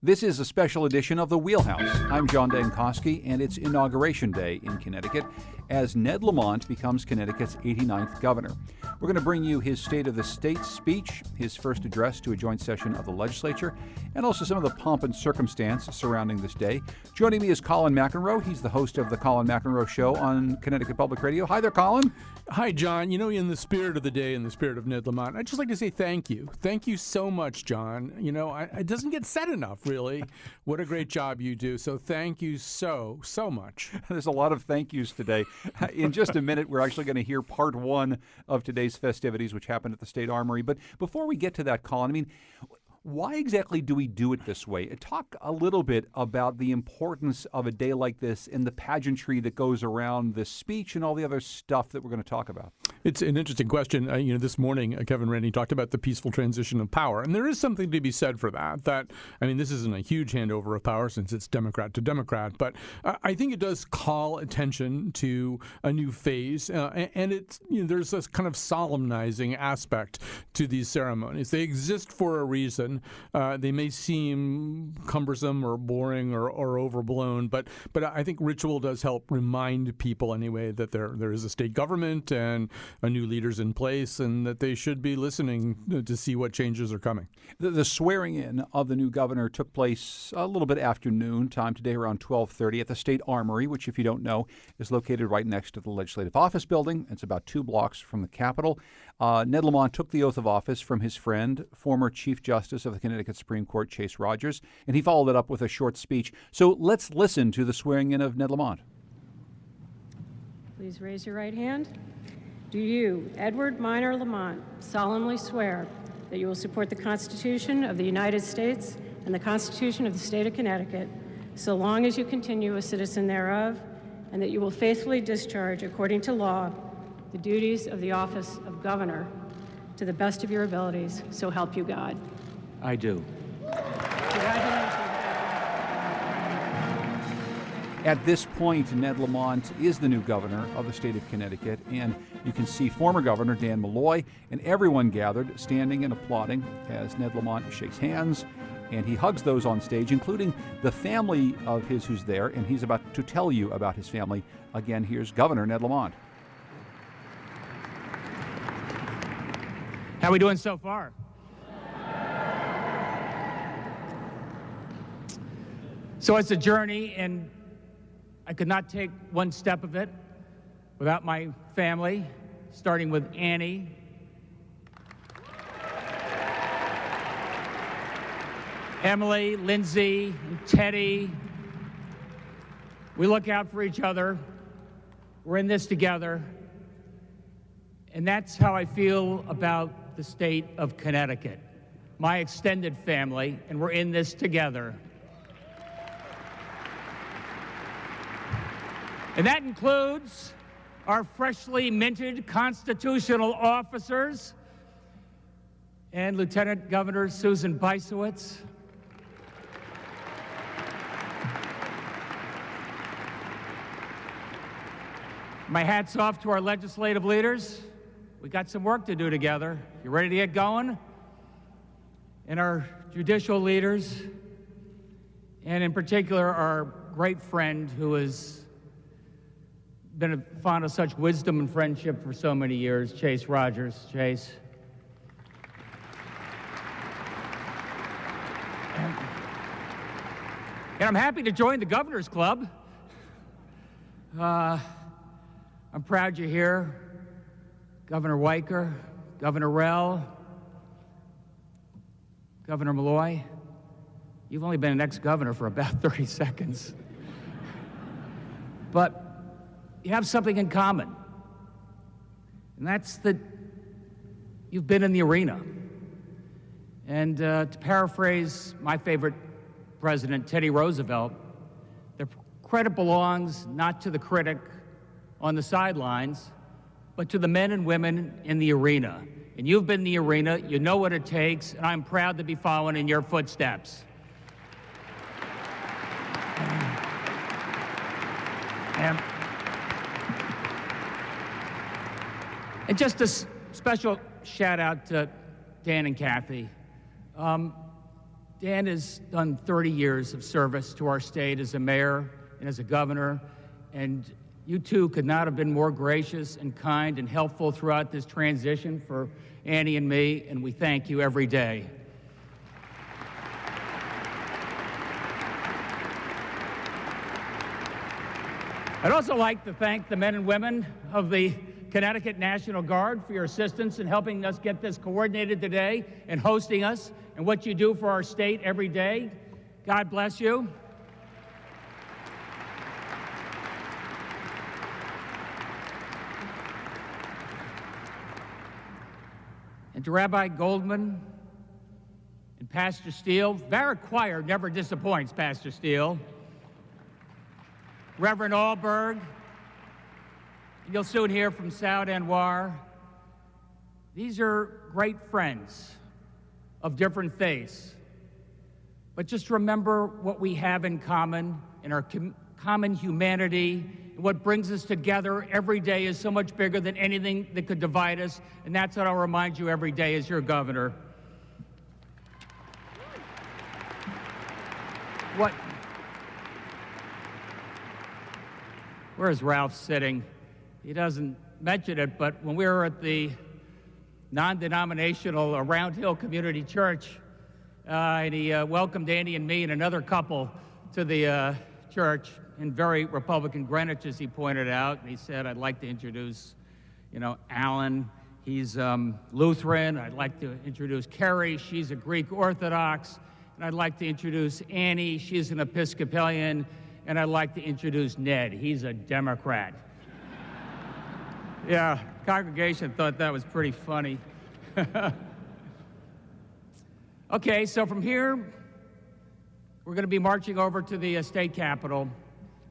This is a special edition of The Wheelhouse. I'm John Dankosky, and it's Inauguration Day in Connecticut as Ned Lamont becomes Connecticut's 89th governor. We're going to bring you his State of the State speech, his first address to a joint session of the legislature, and also some of the pomp and circumstance surrounding this day. Joining me is Colin McEnroe. He's the host of The Colin McEnroe Show on Connecticut Public Radio. Hi there, Colin. Hi, John. You know, in the spirit of the day, in the spirit of Ned Lamont, I'd just like to say thank you. Thank you so much, John. You know, it doesn't get said enough, really, what a great job you do. So thank you so much. There's a lot of thank yous today. In just a minute, we're actually going to hear part one of today's festivities, which happened at the State Armory. But before we get to that, Colin, I mean, why exactly do we do it this way? Talk a little bit about the importance of a day like this and the pageantry that goes around this speech and all the other stuff that we're going to talk about. It's an interesting question. This morning, Kevin Rennie talked about the peaceful transition of power. And there is something to be said for that. This isn't a huge handover of power since it's Democrat to Democrat. But I think it does call attention to a new phase. And it's, there's this kind of solemnizing aspect to these ceremonies. They exist for a reason. They may seem cumbersome or boring or overblown, but I think ritual does help remind people anyway that there is a state government and a new leader's in place and that they should be listening to see what changes are coming. The swearing in of the new governor took place a little bit after noon time today around 12:30 at the State Armory, which, if you don't know, is located right next to the Legislative Office Building. It's about 2 blocks from the Capitol. Ned Lamont took the oath of office from his friend, former Chief Justice of the Connecticut Supreme Court, Chase Rogers, and he followed it up with a short speech. So let's listen to the swearing in of Ned Lamont. Please raise your right hand. Do you, Edward Minor Lamont, solemnly swear that you will support the Constitution of the United States and the Constitution of the State of Connecticut, so long as you continue a citizen thereof, and that you will faithfully discharge, according to law, the duties of the office of governor to the best of your abilities, so help you God? I do. Congratulations. At this point, Ned Lamont is the new governor of the state of Connecticut, and you can see former Governor Dan Malloy and everyone gathered standing and applauding as Ned Lamont shakes hands, and he hugs those on stage, including the family of his who's there, and he's about to tell you about his family. Again, here's Governor Ned Lamont. How are we doing so far? So it's a journey, and I could not take one step of it without my family, starting with Annie, Emily, Lindsay, and Teddy. We look out for each other. We're in this together. And that's how I feel about the state of Connecticut, my extended family, and we're in this together. And that includes our freshly minted constitutional officers and Lieutenant Governor Susan Bysowitz. My hat's off to our legislative leaders. We got some work to do together. You ready to get going? And our judicial leaders, and in particular our great friend who has been a font of such wisdom and friendship for so many years, Chase Rogers. Chase. And I'm happy to join the Governor's Club. I'm proud you're here. Governor Weicker, Governor Rell, Governor Malloy. You've only been an ex-governor for about 30 seconds. But you have something in common, and that's that you've been in the arena. And to paraphrase my favorite president, Teddy Roosevelt, the credit belongs not to the critic on the sidelines, but to the men and women in the arena. And you've been in the arena, you know what it takes, and I'm proud to be following in your footsteps. And just a special shout out to Dan and Kathy. Dan has done 30 years of service to our state as a mayor and as a governor, and you two could not have been more gracious and kind and helpful throughout this transition for Annie and me, and we thank you every day. I'd also like to thank the men and women of the Connecticut National Guard for your assistance in helping us get this coordinated today and hosting us and what you do for our state every day. God bless you. And to Rabbi Goldman and Pastor Steele, Barrack Choir never disappoints, Pastor Steele. Reverend Alberg, you'll soon hear from Saud Anwar. These are great friends of different faiths. But just remember what we have in common, in our common humanity. What brings us together every day is so much bigger than anything that could divide us, and that's what I'll remind you every day as your governor. Where's Ralph sitting? He doesn't mention it, but when we were at the non-denominational Round Hill Community Church, and he welcomed Andy and me and another couple to the church in very Republican Greenwich, as he pointed out. And he said, I'd like to introduce, Alan. He's Lutheran. I'd like to introduce Carrie. She's a Greek Orthodox. And I'd like to introduce Annie. She's an Episcopalian. And I'd like to introduce Ned. He's a Democrat. Yeah, congregation thought that was pretty funny. Okay, so from here, we're going to be marching over to the state capitol.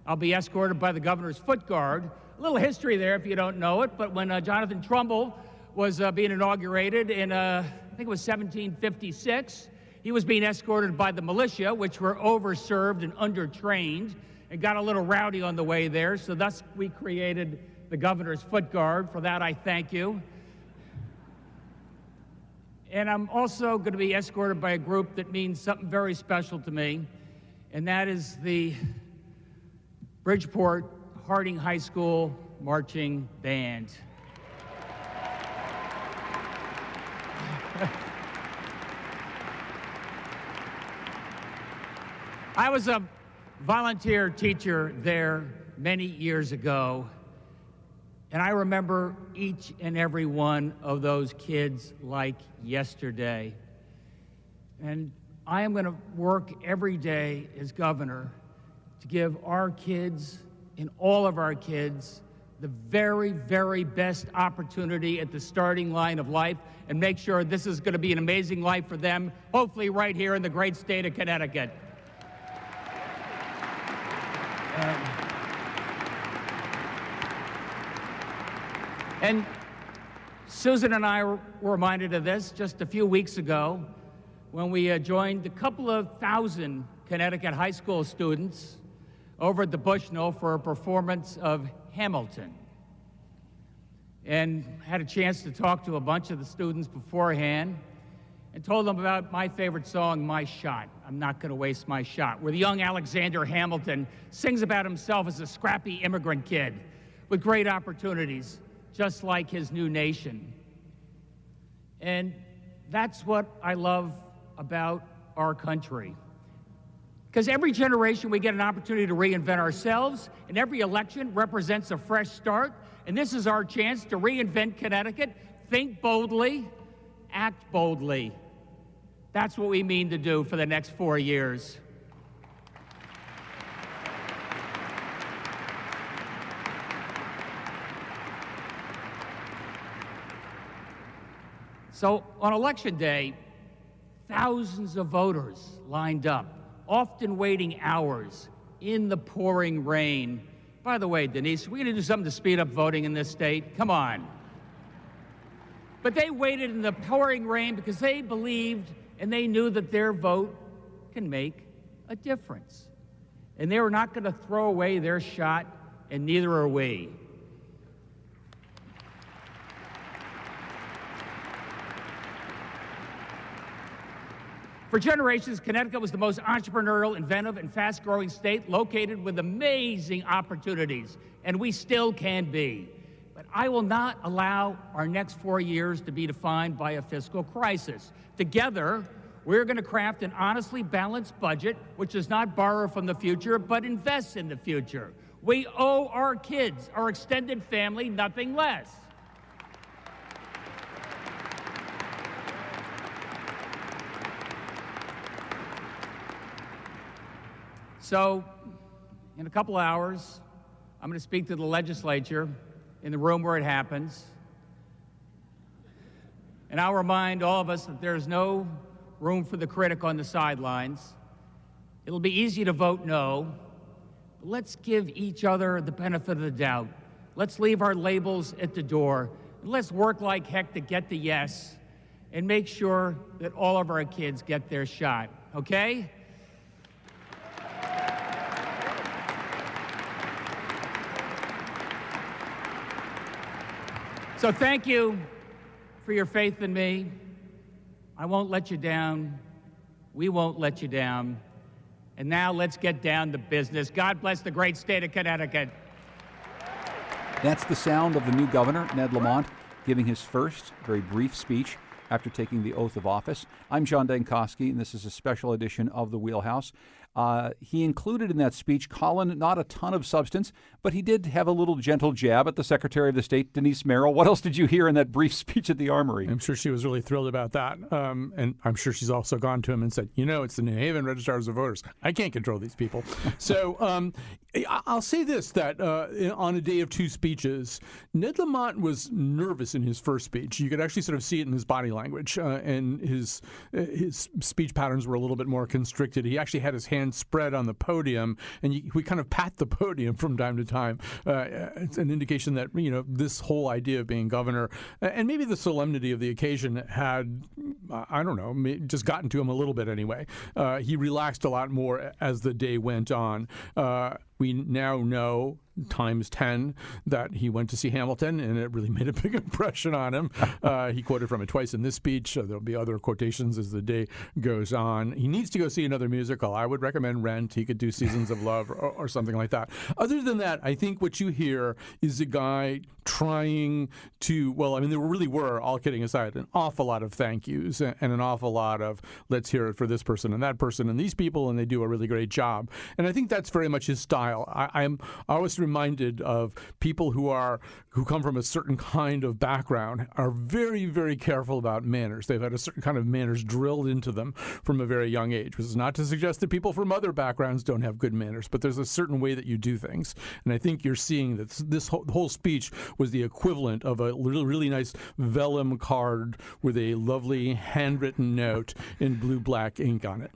I'll be escorted by the governor's foot guard. A little history there if you don't know it, but when Jonathan Trumbull was being inaugurated in, I think it was 1756, he was being escorted by the militia, which were overserved and undertrained, and got a little rowdy on the way there, so thus we created the governor's foot guard. For that, I thank you. And I'm also going to be escorted by a group that means something very special to me, and that is the Bridgeport Harding High School Marching Band. I was a volunteer teacher there many years ago, and I remember each and every one of those kids like yesterday. And I am going to work every day as governor to give our kids and all of our kids the very, very best opportunity at the starting line of life and make sure this is going to be an amazing life for them, hopefully right here in the great state of Connecticut. And Susan and I were reminded of this just a few weeks ago when we joined a couple of thousand Connecticut high school students over at the Bushnell for a performance of Hamilton. And had a chance to talk to a bunch of the students beforehand and told them about my favorite song, My Shot. I'm Not Gonna Waste My Shot, where the young Alexander Hamilton sings about himself as a scrappy immigrant kid with great opportunities, just like his new nation. And that's what I love about our country. Because every generation we get an opportunity to reinvent ourselves, and every election represents a fresh start, and this is our chance to reinvent Connecticut, think boldly, act boldly. That's what we mean to do for the next 4 years. So on Election Day, thousands of voters lined up, often waiting hours in the pouring rain. By the way, Denise, are we going to do something to speed up voting in this state? Come on. But they waited in the pouring rain because they believed and they knew that their vote can make a difference. And they were not going to throw away their shot, and neither are we. For generations, Connecticut was the most entrepreneurial, inventive, and fast-growing state located with amazing opportunities, and we still can be. But I will not allow our next 4 years to be defined by a fiscal crisis. Together, we're going to craft an honestly balanced budget, which does not borrow from the future, but invests in the future. We owe our kids, our extended family, nothing less. So, in a couple hours, I'm going to speak to the legislature in the room where it happens. And I'll remind all of us that there's no room for the critic on the sidelines. It'll be easy to vote no. But let's give each other the benefit of the doubt. Let's leave our labels at the door. And let's work like heck to get the yes and make sure that all of our kids get their shot, okay? So thank you for your faith in me. I won't let you down. We won't let you down. And now let's get down to business. God bless the great state of Connecticut. That's the sound of the new governor, Ned Lamont, giving his first very brief speech after taking the oath of office. I'm John Dankosky, and this is a special edition of The Wheelhouse. He included in that speech, Colin, not a ton of substance, but he did have a little gentle jab at the Secretary of the State, Denise Merrill. What else did you hear in that brief speech at the Armory? I'm sure she was really thrilled about that. And I'm sure she's also gone to him and said, it's the New Haven Registrars of Voters. I can't control these people. So I'll say this, that on a day of two speeches, Ned Lamont was nervous in his first speech. You could actually sort of see it in his body language, and his speech patterns were a little bit more constricted. He actually had his hands spread on the podium, and we kind of pat the podium from time to time. It's an indication that, this whole idea of being governor and maybe the solemnity of the occasion had, just gotten to him a little bit anyway. He relaxed a lot more as the day went on. We now know times 10 that he went to see Hamilton, and it really made a big impression on him. He quoted from it twice in this speech. There'll be other quotations as the day goes on. He needs to go see another musical. I would recommend Rent. He could do Seasons of Love or something like that. Other than that, I think what you hear is a guy trying to, there really were, all kidding aside, an awful lot of thank yous and an awful lot of let's hear it for this person and that person and these people, and they do a really great job. And I think that's very much his style. I'm always reminded of people who come from a certain kind of background are very, very careful about manners. They've had a certain kind of manners drilled into them from a very young age, which is not to suggest that people from other backgrounds don't have good manners, but there's a certain way that you do things. And I think you're seeing that this whole speech was the equivalent of a really nice vellum card with a lovely handwritten note in blue-black ink on it.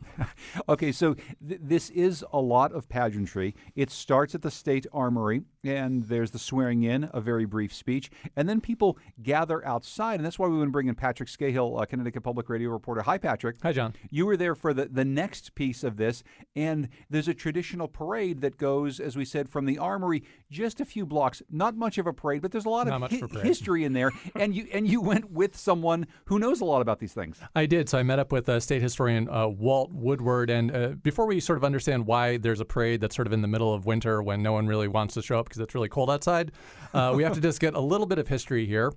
Okay, so this is a lot of pageantry. It starts at the State Armory, and there's the swearing in, a very brief speech, and then people gather outside, and that's why we want to bring in Patrick Scahill, Connecticut Public Radio reporter. Hi, Patrick. Hi, John. You were there for the next piece of this, and there's a traditional parade that goes, as we said, from the Armory just a few blocks. Not much of a parade, but there's a lot of history in there, and you went with someone who knows a lot about these things. I did. So I met up with state historian Walt Woodward, and before we sort of understand why there's a parade that's sort of in the middle of winter when no one really wants to show up because it's really cold outside, we have to just get a little bit of history here.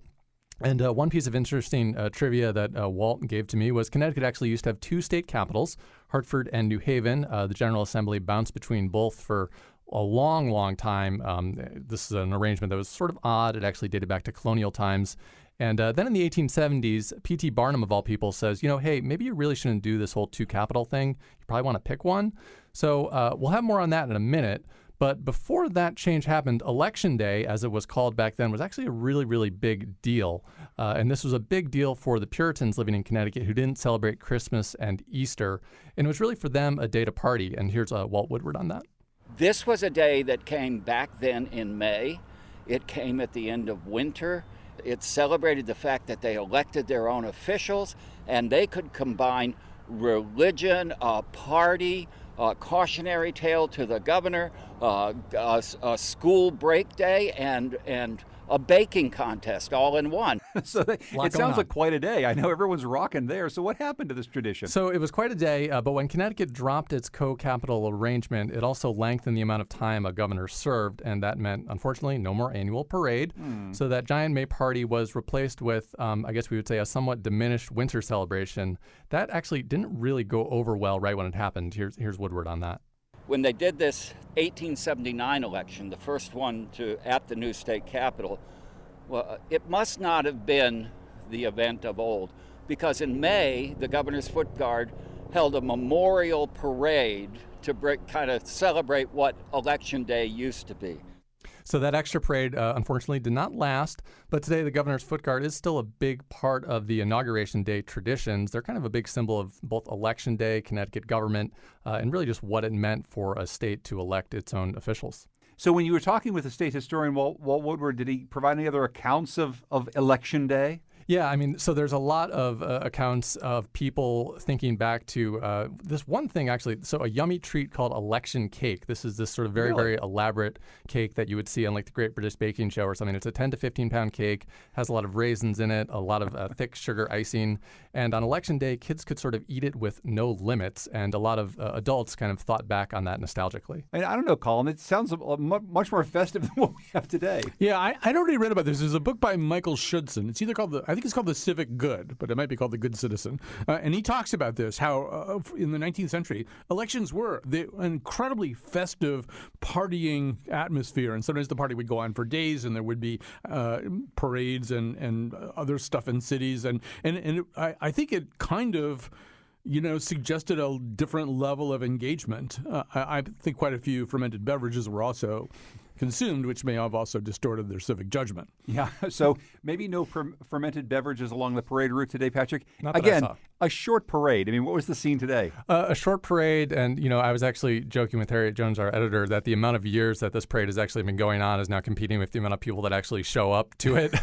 And one piece of interesting trivia that Walt gave to me was Connecticut actually used to have two state capitals, Hartford and New Haven. The General Assembly bounced between both for a long, long time. This is an arrangement that was sort of odd. It actually dated back to colonial times. And then in the 1870s, P.T. Barnum, of all people, says, hey, maybe you really shouldn't do this whole two capital thing. You probably want to pick one. So we'll have more on that in a minute. But before that change happened, Election Day, as it was called back then, was actually a really, really big deal. And this was a big deal for the Puritans living in Connecticut who didn't celebrate Christmas and Easter. And it was really for them a day to party. And here's Walt Woodward on that. This was a day that came back then in May. It came at the end of winter. It celebrated the fact that they elected their own officials, and they could combine religion, party, cautionary tale to the governor, a school break day, and a baking contest all in one. So it sounds like quite a day. I know everyone's rocking there. So what happened to this tradition? So it was quite a day, but when Connecticut dropped its co-capital arrangement, it also lengthened the amount of time a governor served, and that meant, unfortunately, no more annual parade. So that giant May party was replaced with, I guess we would say, a somewhat diminished winter celebration. That actually didn't really go over well right when it happened. Here's Woodward on that. When they did this 1879 election, the first one at the new state capitol, well, it must not have been the event of old, because in May, the governor's foot guard held a memorial parade to kind of celebrate what Election Day used to be. So that extra parade, unfortunately, did not last. But today, the governor's foot guard is still a big part of the Inauguration Day traditions. They're kind of a big symbol of both Election Day, Connecticut government, and really just what it meant for a state to elect its own officials. So when you were talking with the state historian, Walt Woodward, did he provide any other accounts of Election Day? Yeah, I mean, so there's a lot of accounts of people thinking back to this one thing, actually. So a yummy treat called election cake. This is this sort of very, very elaborate cake that you would see on like the Great British Baking Show or something. It's a 10 to 15 pound cake, has a lot of raisins in it, a lot of thick sugar icing. And on Election Day, kids could sort of eat it with no limits. And a lot of adults kind of thought back on that nostalgically. I don't know, Colin. It sounds much more festive than what we have today. Yeah, I'd already read about this. There's a book by Michael Schudson. It's either called I think it's called The Civic Good, but it might be called The Good Citizen. And he talks about this, how in the 19th century, elections were an incredibly festive, partying atmosphere. And sometimes the party would go on for days, and there would be parades and other stuff in cities. And I think it kind of suggested a different level of engagement. I think quite a few fermented beverages were also consumed, which may have also distorted their civic judgment. Yeah, so maybe no fermented beverages along the parade route today, Patrick. Not that Again, I saw. A short parade. I mean, what was the scene today? A short parade, and I was actually joking with Harriet Jones, our editor, that the amount of years that this parade has actually been going on is now competing with the amount of people that actually show up to it.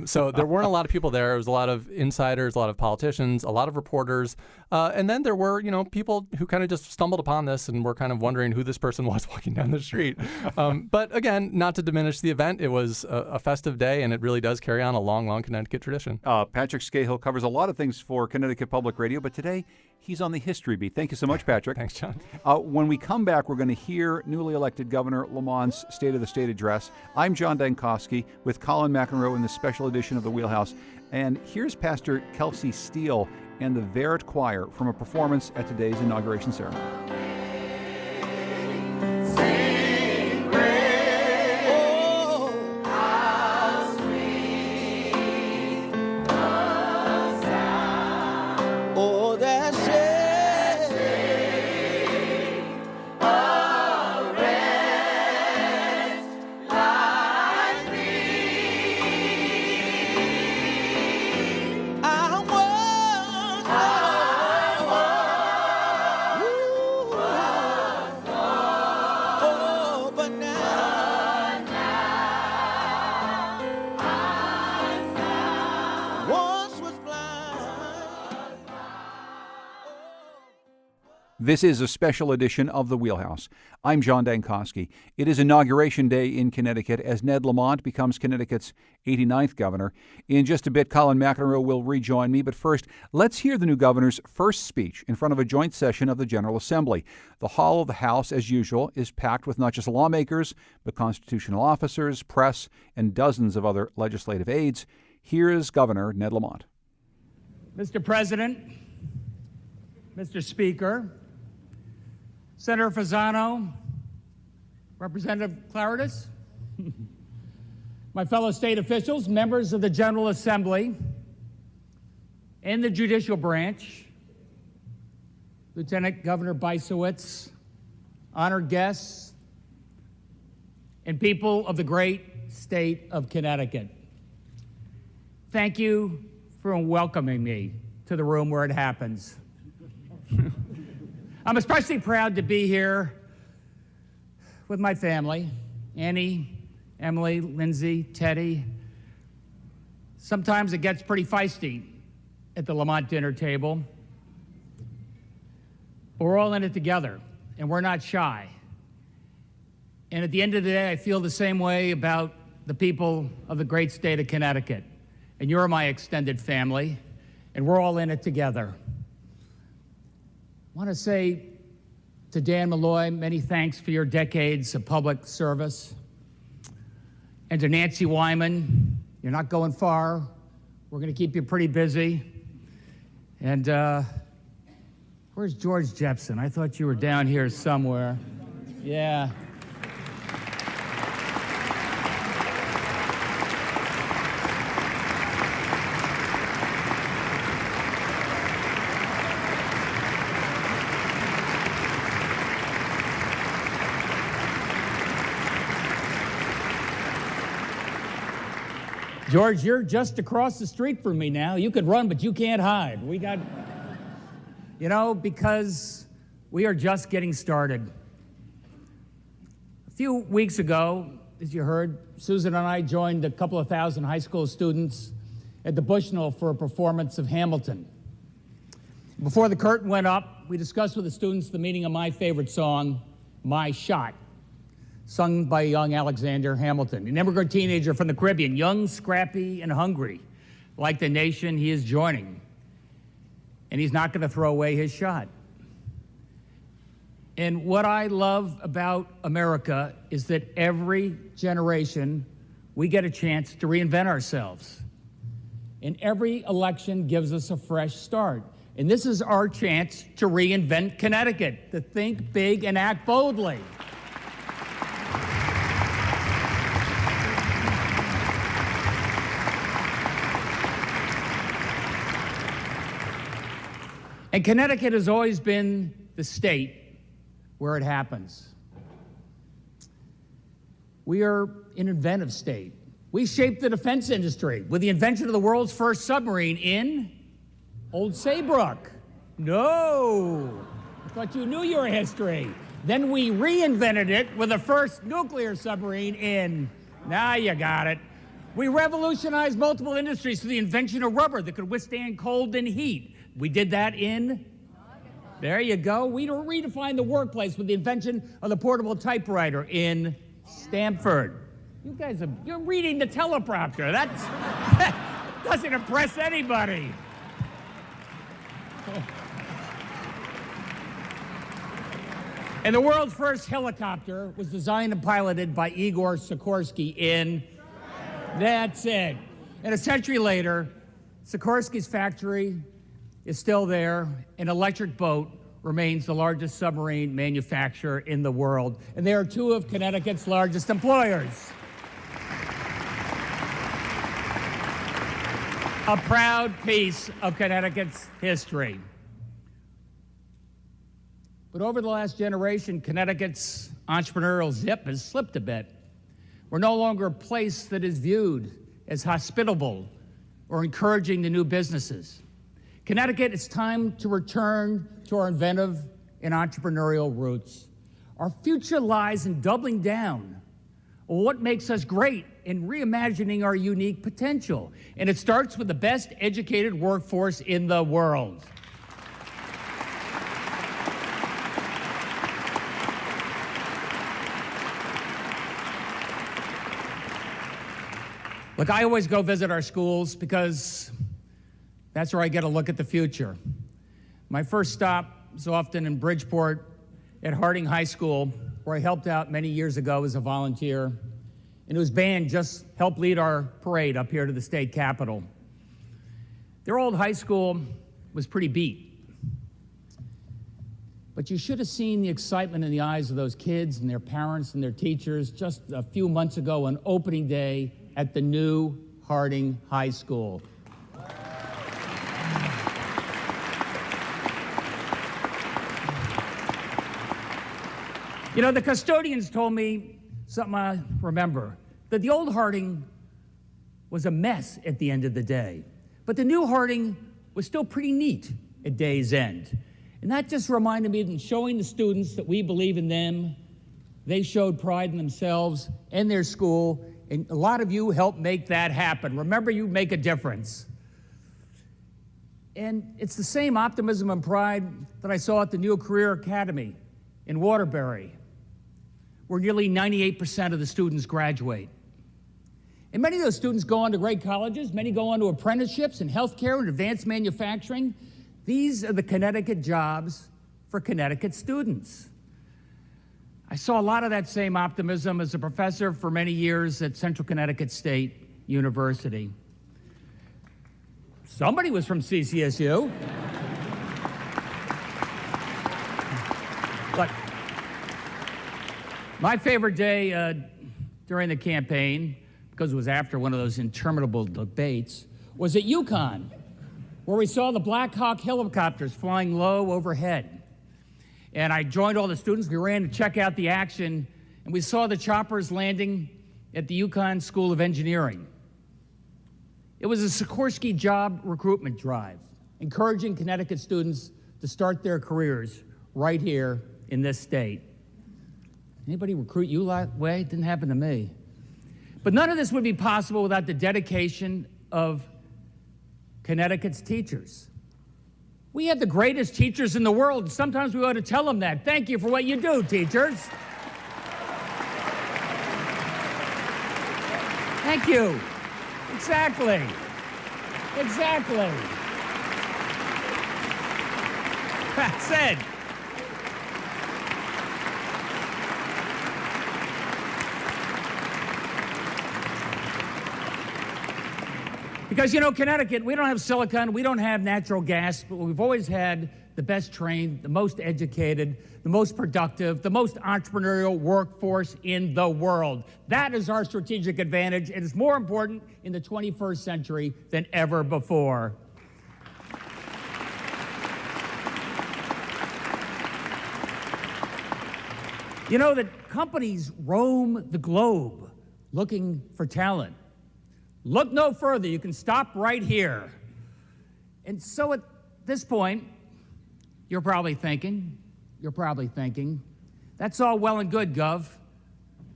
So there weren't a lot of people there. There was a lot of insiders, a lot of politicians, a lot of reporters, and then there were people who kind of just stumbled upon this and were kind of wondering who this person was walking down the street. But again, not to diminish the event, it was a festive day, and it really does carry on a long, long Connecticut tradition. Patrick Scahill covers a lot of things for Connecticut Public Radio, but today he's on the history beat. Thank you so much, Patrick. Thanks, John. When we come back, we're going to hear newly elected Governor Lamont's State of the State address. I'm John Dankosky with Colin McEnroe in the special edition of The Wheelhouse. And here's Pastor Kelsey Steele and the Verrett Choir from a performance at today's inauguration ceremony. This is a special edition of The Wheelhouse. I'm John Dankosky. It is Inauguration Day in Connecticut as Ned Lamont becomes Connecticut's 89th governor. In just a bit, Colin McEnroe will rejoin me, but first, let's hear the new governor's first speech in front of a joint session of the General Assembly. The hall of the House, as usual, is packed with not just lawmakers, but constitutional officers, press, and dozens of other legislative aides. Here is Governor Ned Lamont. Mr. President, Mr. Speaker, Senator Fasano, Representative Claridis, my fellow state officials, members of the General Assembly and the judicial branch, Lieutenant Governor Bysowitz, honored guests, and people of the great state of Connecticut. Thank you for welcoming me to the room where it happens. I'm especially proud to be here with my family, Annie, Emily, Lindsay, Teddy. Sometimes it gets pretty feisty at the Lamont dinner table. But we're all in it together, and we're not shy. And at the end of the day, I feel the same way about the people of the great state of Connecticut. And you're my extended family, and we're all in it together. I want to say to Dan Malloy, many thanks for your decades of public service. And to Nancy Wyman, you're not going far. We're going to keep you pretty busy. And where's George Jepson? I thought you were down here somewhere. Yeah. George, you're just across the street from me now. You could run, but you can't hide. We got, because we are just getting started. A few weeks ago, as you heard, Susan and I joined a couple of thousand high school students at the Bushnell for a performance of Hamilton. Before the curtain went up, we discussed with the students the meaning of my favorite song, My Shot, sung by young Alexander Hamilton, an immigrant teenager from the Caribbean, young, scrappy, and hungry, like the nation he is joining. And he's not going to throw away his shot. And what I love about America is that every generation, we get a chance to reinvent ourselves. And every election gives us a fresh start. And this is our chance to reinvent Connecticut, to think big and act boldly. And Connecticut has always been the state where it happens. We are an inventive state. We shaped the defense industry with the invention of the world's first submarine in Old Saybrook. No, I thought you knew your history. Then we reinvented it with the first nuclear submarine in, now you got it. We revolutionized multiple industries through the invention of rubber that could withstand cold and heat. We did that in, there you go. We redefined the workplace with the invention of the portable typewriter in Stamford. You guys you're reading the teleprompter. That doesn't impress anybody. And the world's first helicopter was designed and piloted by Igor Sikorsky in, that's it. And a century later, Sikorsky's factory is still there. An electric boat remains the largest submarine manufacturer in the world. And they are two of Connecticut's largest employers. A proud piece of Connecticut's history. But over the last generation, Connecticut's entrepreneurial zip has slipped a bit. We're no longer a place that is viewed as hospitable or encouraging to new businesses. Connecticut, it's time to return to our inventive and entrepreneurial roots. Our future lies in doubling down on what makes us great and reimagining our unique potential. And it starts with the best educated workforce in the world. Look, I always go visit our schools because that's where I get a look at the future. My first stop is often in Bridgeport at Harding High School, where I helped out many years ago as a volunteer, and whose band just helped lead our parade up here to the state capitol. Their old high school was pretty beat. But you should have seen the excitement in the eyes of those kids and their parents and their teachers just a few months ago on opening day at the new Harding High School. You know, the custodians told me something I remember, that the old Harding was a mess at the end of the day, but the new Harding was still pretty neat at day's end. And that just reminded me that showing the students that we believe in them, they showed pride in themselves and their school, and a lot of you helped make that happen. Remember, you make a difference. And it's the same optimism and pride that I saw at the New Career Academy in Waterbury, where nearly 98% of the students graduate. And many of those students go on to great colleges. Many go on to apprenticeships in healthcare and advanced manufacturing. These are the Connecticut jobs for Connecticut students. I saw a lot of that same optimism as a professor for many years at Central Connecticut State University. Somebody was from CCSU. But my favorite day during the campaign, because it was after one of those interminable debates, was at UConn, where we saw the Black Hawk helicopters flying low overhead. And I joined all the students. We ran to check out the action, and we saw the choppers landing at the UConn School of Engineering. It was a Sikorsky job recruitment drive, encouraging Connecticut students to start their careers right here in this state. Anybody recruit you that way? It didn't happen to me. But none of this would be possible without the dedication of Connecticut's teachers. We have the greatest teachers in the world. Sometimes we ought to tell them that. Thank you for what you do, teachers. Thank you. Exactly. Exactly. That's it. Because, you know, Connecticut, we don't have silicon, we don't have natural gas, but we've always had the best trained, the most educated, the most productive, the most entrepreneurial workforce in the world. That is our strategic advantage, and it's more important in the 21st century than ever before. You know that companies roam the globe looking for talent. Look no further. You can stop right here. And so at this point, you're probably thinking, that's all well and good, Gov,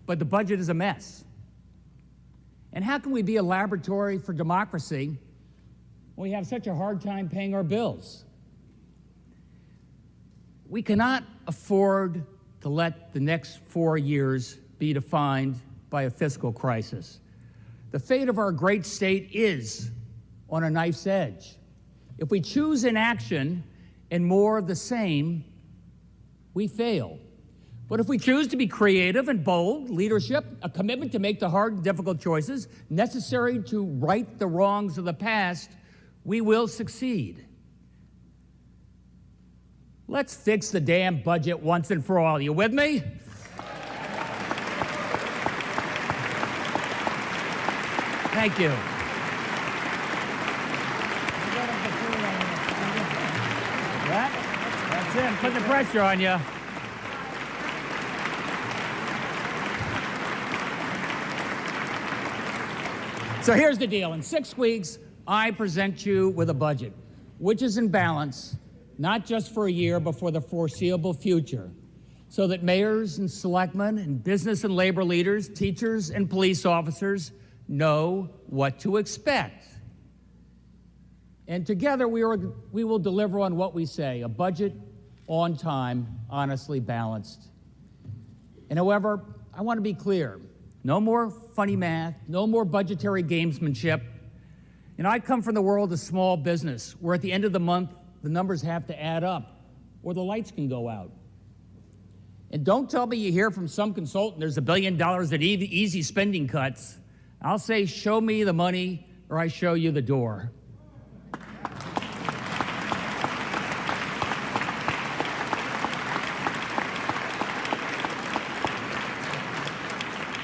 but the budget is a mess. And how can we be a laboratory for democracy when we have such a hard time paying our bills? We cannot afford to let the next 4 years be defined by a fiscal crisis. The fate of our great state is on a knife's edge. If we choose inaction and more of the same, we fail. But if we choose to be creative and bold, leadership, a commitment to make the hard and difficult choices necessary to right the wrongs of the past, we will succeed. Let's fix the damn budget once and for all. You with me? Thank you. That's it. Put the pressure on you. So here's the deal. In 6 weeks, I present you with a budget, which is in balance, not just for a year, but for the foreseeable future, so that mayors and selectmen and business and labor leaders, teachers and police officers know what to expect. And together we will deliver on what we say, a budget on time, honestly balanced. And however, I want to be clear, no more funny math, no more budgetary gamesmanship. And I come from the world of small business, where at the end of the month, the numbers have to add up, or the lights can go out. And don't tell me you hear from some consultant there's $1 billion in easy spending cuts. I'll say, show me the money, or I show you the door.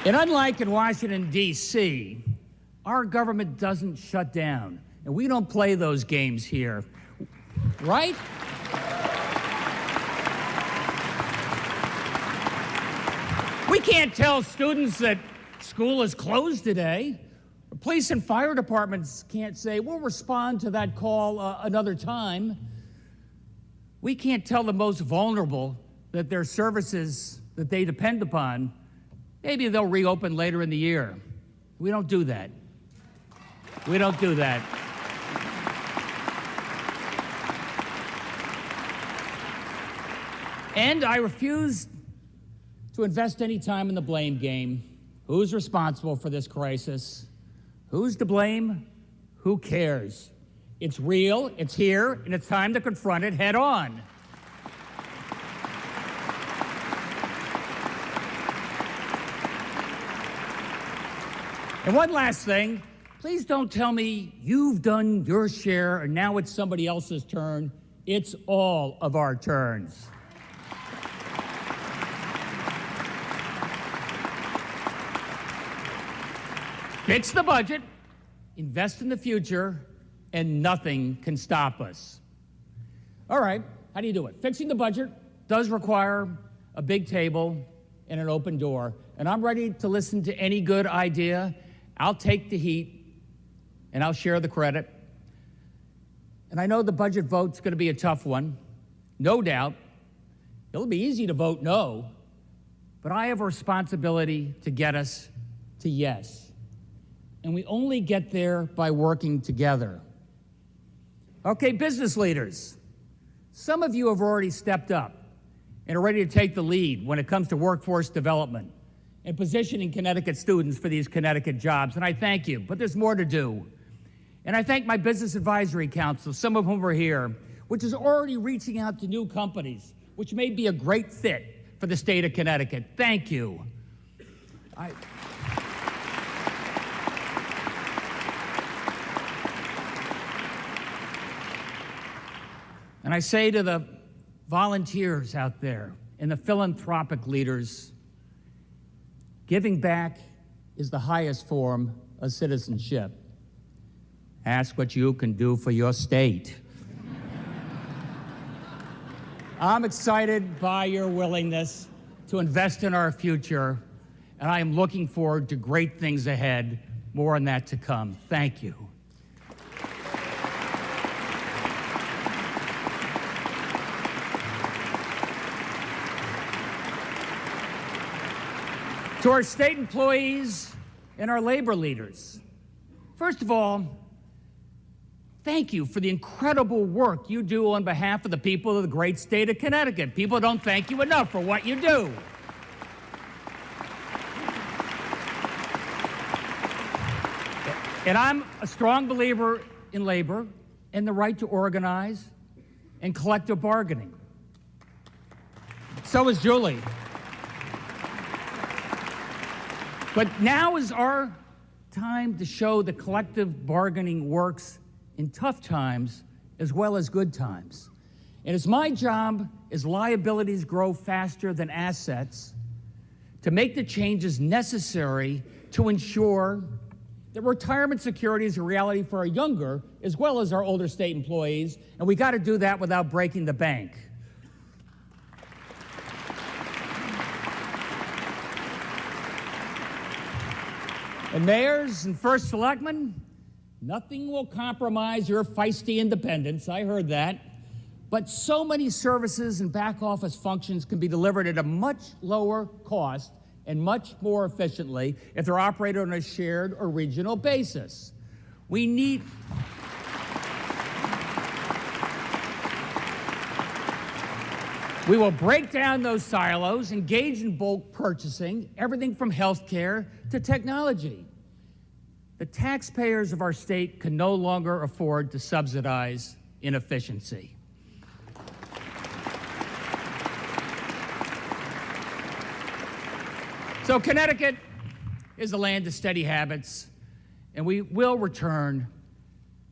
And unlike in Washington, D.C., our government doesn't shut down, and we don't play those games here, right? We can't tell students that school is closed today. Police and fire departments can't say, we'll respond to that call another time. We can't tell the most vulnerable that their services that they depend upon, maybe they'll reopen later in the year. We don't do that. We don't do that. And I refuse to invest any time in the blame game. Who's responsible for this crisis? Who's to blame? Who cares? It's real, it's here, and it's time to confront it head on. And one last thing, please don't tell me you've done your share and now it's somebody else's turn. It's all of our turns. Fix the budget, invest in the future, and nothing can stop us. All right, how do you do it? Fixing the budget does require a big table and an open door, and I'm ready to listen to any good idea. I'll take the heat, and I'll share the credit. And I know the budget vote's going to be a tough one, no doubt. It'll be easy to vote no, but I have a responsibility to get us to yes. And we only get there by working together. Okay, business leaders, some of you have already stepped up and are ready to take the lead when it comes to workforce development and positioning Connecticut students for these Connecticut jobs, and I thank you, but there's more to do. And I thank my Business Advisory Council, some of whom are here, which is already reaching out to new companies, which may be a great fit for the state of Connecticut. Thank you. And I say to the volunteers out there and the philanthropic leaders, giving back is the highest form of citizenship. Ask what you can do for your state. I'm excited by your willingness to invest in our future, and I am looking forward to great things ahead. More on that to come. Thank you. To our state employees and our labor leaders, first of all, thank you for the incredible work you do on behalf of the people of the great state of Connecticut. People don't thank you enough for what you do. And I'm a strong believer in labor and the right to organize and collective bargaining. So is Julie. But now is our time to show that collective bargaining works in tough times as well as good times. And it's my job, as liabilities grow faster than assets, to make the changes necessary to ensure that retirement security is a reality for our younger as well as our older state employees, and we got to do that without breaking the bank. And mayors and first selectmen, nothing will compromise your feisty independence. I heard that. But so many services and back office functions can be delivered at a much lower cost and much more efficiently if they're operated on a shared or regional basis. We need We will break down those silos, engage in bulk purchasing, everything from healthcare to technology. The taxpayers of our state can no longer afford to subsidize inefficiency. So Connecticut is the land of steady habits, and we will return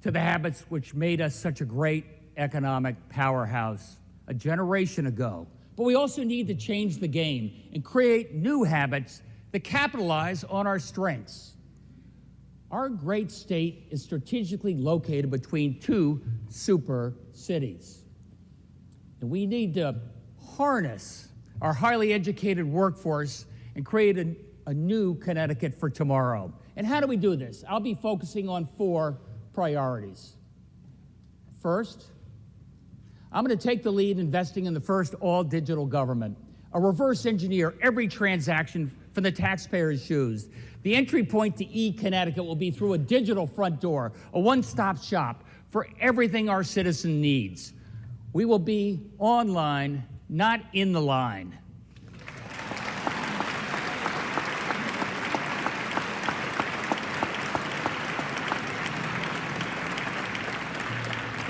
to the habits which made us such a great economic powerhouse a generation ago. But we also need to change the game and create new habits that capitalize on our strengths. Our great state is strategically located between two super cities. And we need to harness our highly educated workforce and create a new Connecticut for tomorrow. And how do we do this? I'll be focusing on 4 priorities. First, I'm going to take the lead investing in the first all-digital government. I'll reverse engineer every transaction from the taxpayer's shoes. The entry point to e-Connecticut will be through a digital front door, a one-stop shop for everything our citizen needs. We will be online, not in the line.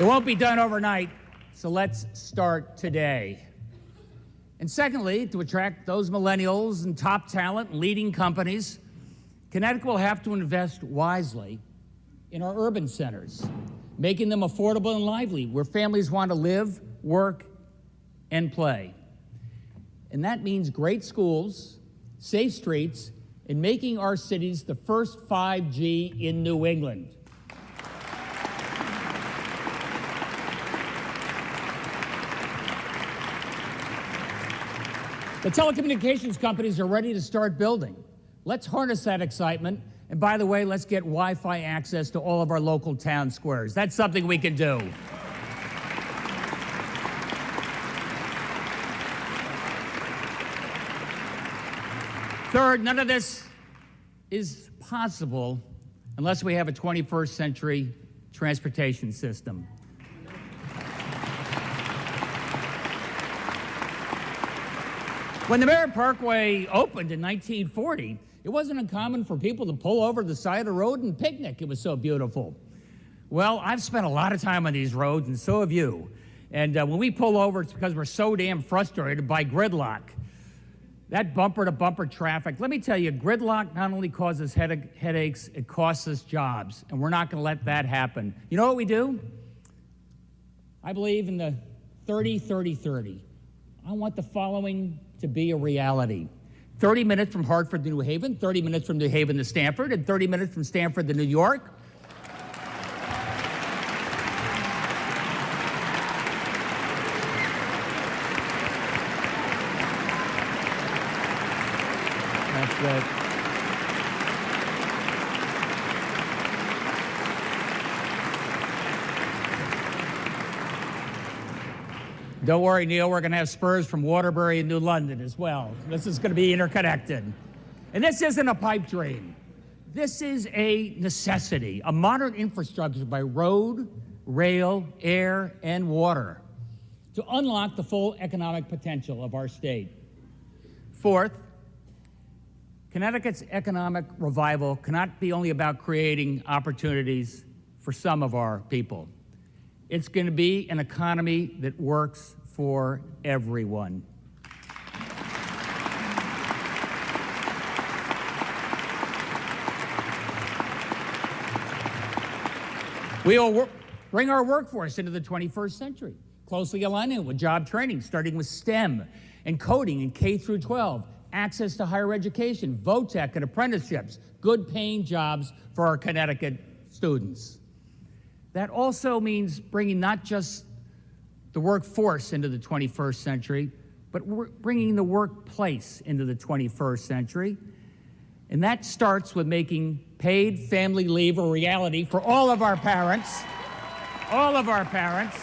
It won't be done overnight, so let's start today. And secondly, to attract those millennials and top talent and leading companies, Connecticut will have to invest wisely in our urban centers, making them affordable and lively, where families want to live, work, and play. And that means great schools, safe streets, and making our cities the first 5G in New England. The telecommunications companies are ready to start building. Let's harness that excitement. And by the way, let's get Wi-Fi access to all of our local town squares. That's something we can do. Third, none of this is possible unless we have a 21st century transportation system. When the Merritt Parkway opened in 1940, it wasn't uncommon for people to pull over to the side of the road and picnic. It was so beautiful. Well, I've spent a lot of time on these roads, and so have you. And when we pull over, it's because we're so damn frustrated by gridlock. That bumper-to-bumper traffic, let me tell you, gridlock not only causes headaches, it costs us jobs, and we're not going to let that happen. You know what we do? I believe in the 30-30-30. I want the following to be a reality. 30 minutes from Hartford to New Haven, 30 minutes from New Haven to Stamford, and 30 minutes from Stamford to New York. That's it. Don't worry, Neil, we're going to have spurs from Waterbury and New London as well. This is going to be interconnected. And this isn't a pipe dream. This is a necessity, a modern infrastructure by road, rail, air, and water to unlock the full economic potential of our state. Fourth, Connecticut's economic revival cannot be only about creating opportunities for some of our people. It's going to be an economy that works for everyone. We will bring our workforce into the 21st century, closely aligning with job training, starting with STEM and coding in K through 12, access to higher education, VOTEC and apprenticeships, good paying jobs for our Connecticut students. That also means bringing not just the workforce into the 21st century, but bringing the workplace into the 21st century. And that starts with making paid family leave a reality for all of our parents, all of our parents.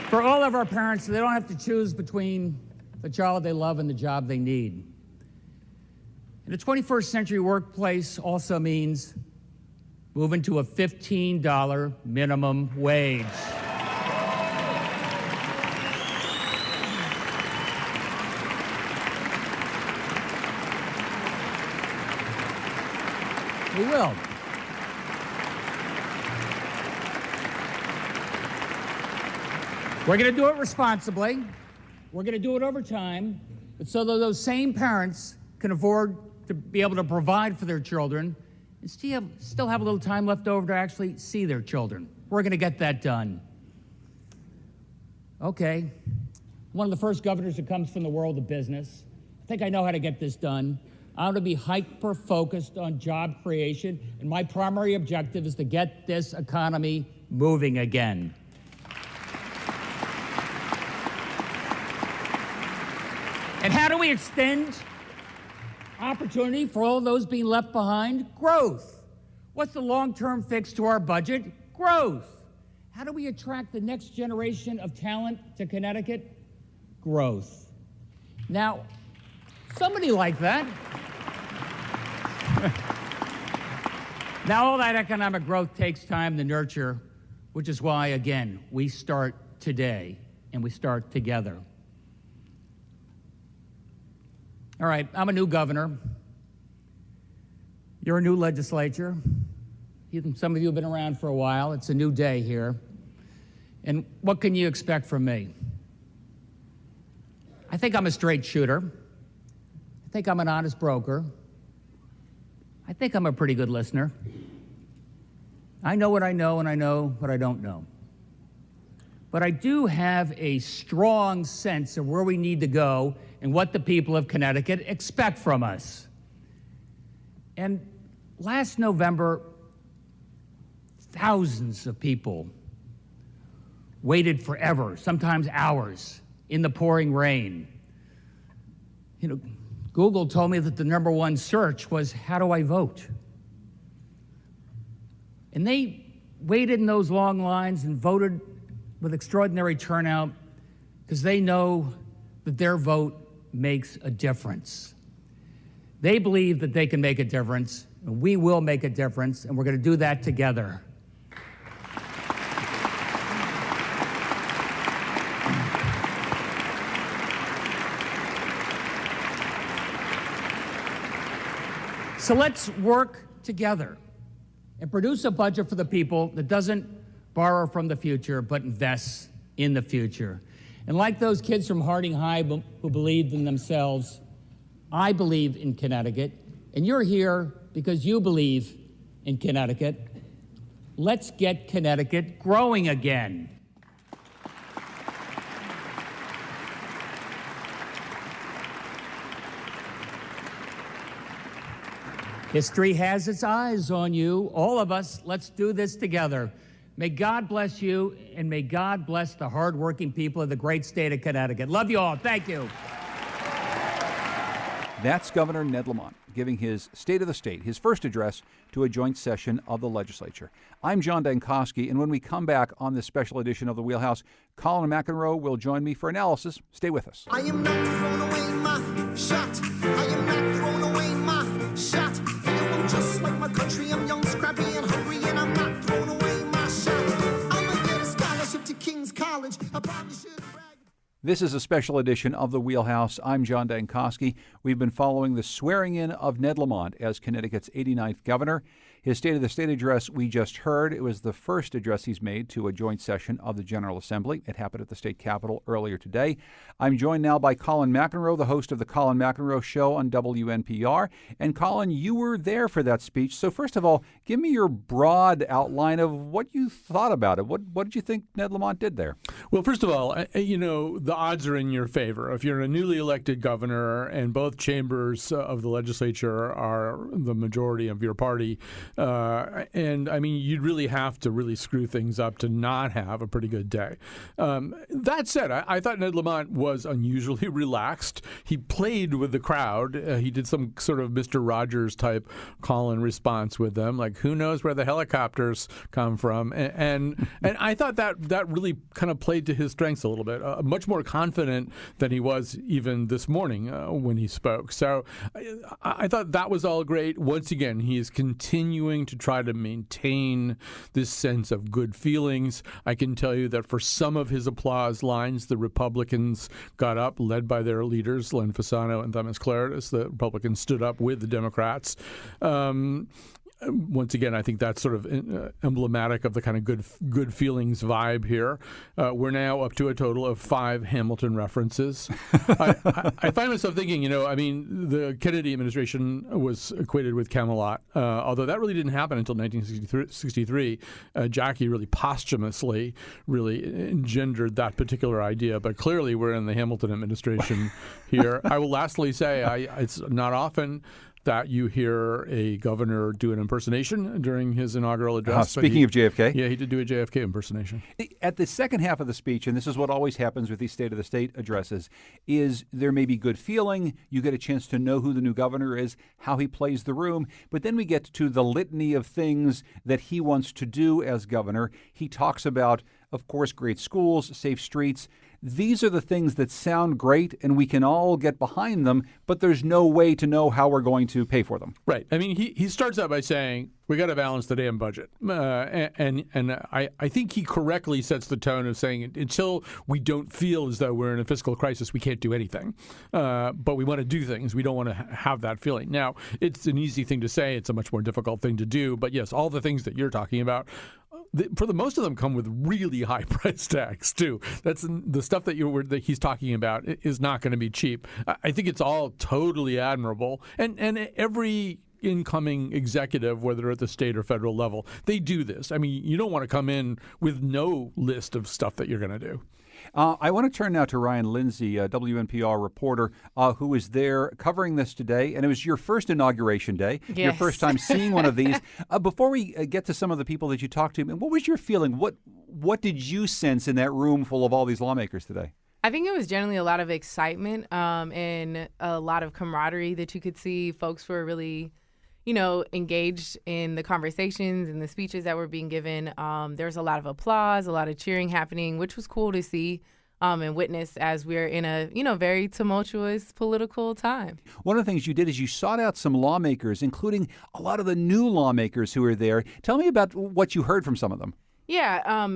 For all of our parents, they don't have to choose between the child they love and the job they need. And the 21st century workplace also means moving to a $15 minimum wage. We will. We're going to do it responsibly. We're going to do it over time, but so that those same parents can afford to be able to provide for their children and still have a little time left over to actually see their children. We're going to get that done. Okay. One of the first governors that comes from the world of business. I think I know how to get this done. I'm going to be hyper-focused on job creation, and my primary objective is to get this economy moving again. And how do we extend opportunity for all those being left behind? Growth. What's the long-term fix to our budget? Growth. How do we attract the next generation of talent to Connecticut? Growth. Now, somebody like that Now, all that economic growth takes time to nurture, which is why, again, we start today, and we start together. All right, I'm a new governor. You're a new legislature. Some of you have been around for a while. It's a new day here. And what can you expect from me? I think I'm a straight shooter. I think I'm an honest broker. I think I'm a pretty good listener. I know what I know, and I know what I don't know. But I do have a strong sense of where we need to go and what the people of Connecticut expect from us. And last November, thousands of people waited forever, sometimes hours, in the pouring rain. Google told me that the number one search was, how do I vote? And they waited in those long lines and voted with extraordinary turnout because they know that their vote makes a difference. They believe that they can make a difference, and we will make a difference, and we're going to do that together. So let's work together and produce a budget for the people that doesn't borrow from the future, but invests in the future. And like those kids from Harding High who believed in themselves, I believe in Connecticut, and you're here because you believe in Connecticut. Let's get Connecticut growing again. History has its eyes on you. All of us, let's do this together. May God bless you, and may God bless the hardworking people of the great state of Connecticut. Love you all. Thank you. That's Governor Ned Lamont giving his State of the State, his first address to a joint session of the legislature. I'm John Dankosky, and when we come back on this special edition of The Wheelhouse, Colin McEnroe will join me for analysis. Stay with us. I am not throwing away my shot. I am not throwing away my shot. I'm just like my country. I'm young, scrappy, and hungry, and I'm not throwing away my shot. I'm gonna get a scholarship to King's College. I probably should brag. This is a special edition of The Wheelhouse. I'm John Dankosky. We've been following the swearing-in of Ned Lamont as Connecticut's 89th governor. His State of the State address we just heard. It was the first address he's made to a joint session of the General Assembly. It happened at the state capitol earlier today. I'm joined now by Colin McEnroe, the host of the Colin McEnroe Show on WNPR. And Colin, you were there for that speech. So first of all, give me your broad outline of what you thought about it. What did you think Ned Lamont did there? Well, first of all, the odds are in your favor. If you're a newly elected governor and both chambers of the legislature are the majority of your party, and I mean, you'd really have to really screw things up to not have a pretty good day. That said, I thought Ned Lamont was unusually relaxed. He played with the crowd. He did some sort of Mr. Rogers type call and response with them, like who knows where the helicopters come from. And I thought that really kind of played to his strengths a little bit, much more confident than he was even this morning when he spoke. So I thought that was all great. Once again, he is continuing to try to maintain this sense of good feelings. I can tell you that for some of his applause lines, the Republicans got up, led by their leaders, Len Fasano and Thomas Claridis. The Republicans stood up with the Democrats. Once again, I think that's sort of emblematic of the kind of good feelings vibe here. We're now up to a total of 5 Hamilton references. I find myself thinking, the Kennedy administration was equated with Camelot, although that really didn't happen until 1963. Jackie really posthumously really engendered that particular idea, but clearly we're in the Hamilton administration here. I will lastly say it's not often that you hear a governor do an impersonation during his inaugural address. Speaking of JFK. Yeah, he did do a JFK impersonation. At the second half of the speech, and this is what always happens with these State of the State addresses, is there may be good feeling. You get a chance to know who the new governor is, how he plays the room. But then we get to the litany of things that he wants to do as governor. He talks about, of course, great schools, safe streets. these are the things that sound great and we can all get behind them, but there's no way to know how we're going to pay for them. Right. I mean, he starts out by saying, we got to balance the damn budget. And I think he correctly sets the tone of saying until we don't feel as though we're in a fiscal crisis, we can't do anything. But we want to do things. We don't want to have that feeling. Now, it's an easy thing to say. It's a much more difficult thing to do. But yes, all the things that you're talking about, for the most of them, come with really high price tags too. That's the stuff that he's talking about is not going to be cheap. I think it's all totally admirable, and every incoming executive, whether at the state or federal level, they do this. I mean, you don't want to come in with no list of stuff that you're going to do. I want to turn now to Ryan Lindsay, a WNPR reporter who was there covering this today. And it was your first inauguration day, your first time seeing one of these. Before we get to some of the people that you talked to, what was your feeling? What did you sense in that room full of all these lawmakers today? I think it was generally a lot of excitement and a lot of camaraderie that you could see. Folks were really engaged in the conversations and the speeches that were being given. There was a lot of applause, a lot of cheering happening, which was cool to see and witness as we're in a, very tumultuous political time. One of the things you did is you sought out some lawmakers, including a lot of the new lawmakers who were there. Tell me about what you heard from some of them. Yeah,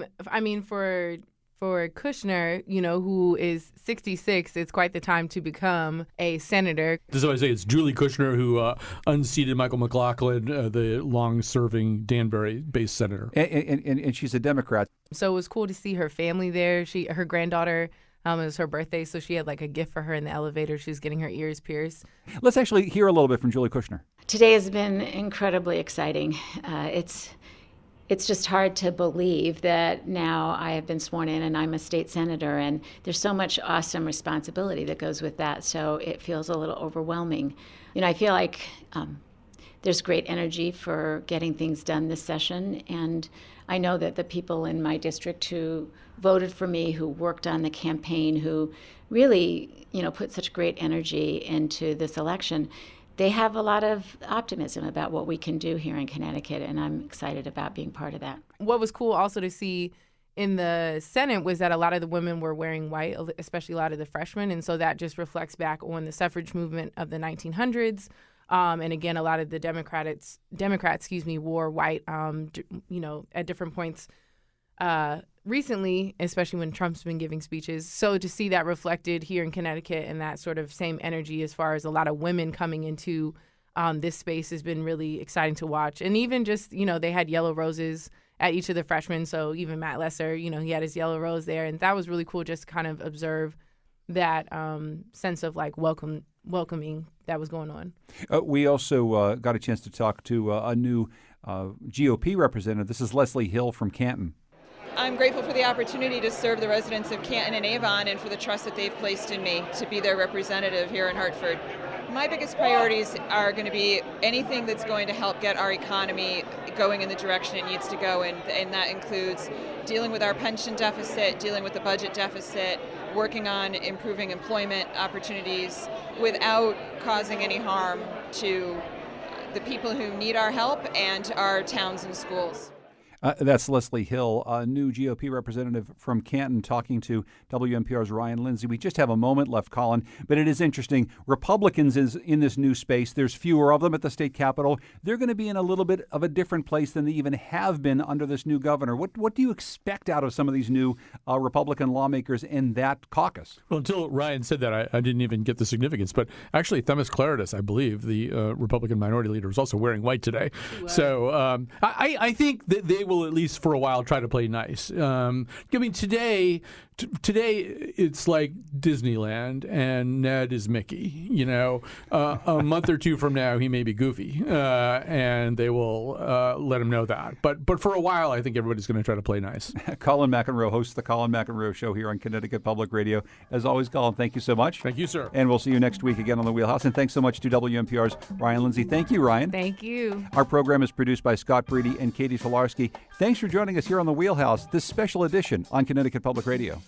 for Kushner, who is 66, it's quite the time to become a senator. This is what I say. It's Julie Kushner who unseated Michael McLaughlin, the long-serving Danbury-based senator. And she's a Democrat. So it was cool to see her family there. Her granddaughter, it was her birthday, so she had like a gift for her in the elevator. She was getting her ears pierced. Let's actually hear a little bit from Julie Kushner. Today has been incredibly exciting. It's just hard to believe that now I have been sworn in and I'm a state senator, and there's so much awesome responsibility that goes with that, so it feels a little overwhelming. I feel like there's great energy for getting things done this session, and I know that the people in my district who voted for me, who worked on the campaign, who really, put such great energy into this election, they have a lot of optimism about what we can do here in Connecticut, and I'm excited about being part of that. What was cool also to see in the Senate was that a lot of the women were wearing white, especially a lot of the freshmen, and so that just reflects back on the suffrage movement of the 1900s. And again, a lot of the Democrats, wore white, at different points recently, especially when Trump's been giving speeches. So to see that reflected here in Connecticut and that sort of same energy as far as a lot of women coming into this space has been really exciting to watch. And even just, they had yellow roses at each of the freshmen. So even Matt Lesser, he had his yellow rose there. And that was really cool just to kind of observe that sense of like welcoming that was going on. We also got a chance to talk to a new GOP representative. This is Leslie Hill from Canton. I'm grateful for the opportunity to serve the residents of Canton and Avon and for the trust that they've placed in me to be their representative here in Hartford. My biggest priorities are going to be anything that's going to help get our economy going in the direction it needs to go, and that includes dealing with our pension deficit, dealing with the budget deficit, working on improving employment opportunities without causing any harm to the people who need our help and our towns and schools. That's Leslie Hill, a new GOP representative from Canton, talking to WNPR's Ryan Lindsay. We just have a moment left, Colin, but it is interesting. Republicans is in this new space. There's fewer of them at the state capitol. They're going to be in a little bit of a different place than they even have been under this new governor. What do you expect out of some of these new Republican lawmakers in that caucus? Well, until Ryan said that, I didn't even get the significance. But actually, Themis Claridis, I believe, the Republican minority leader, was also wearing white today. Wow. So I think that they will, at least for a while, try to play nice. Today it's like Disneyland and Ned is Mickey. A month or two from now he may be Goofy, and they will let him know that. But for a while, I think everybody's going to try to play nice. Colin McEnroe hosts the Colin McEnroe Show here on Connecticut Public Radio. As always, Colin, thank you so much. Thank you, sir. And we'll see you next week again on The Wheelhouse. And thanks so much to WNPR's Ryan Lindsay. Thank you, Ryan. Thank you. Our program is produced by Scott Breedy and Katie Tolarski. Thanks for joining us here on The Wheelhouse, this special edition on Connecticut Public Radio.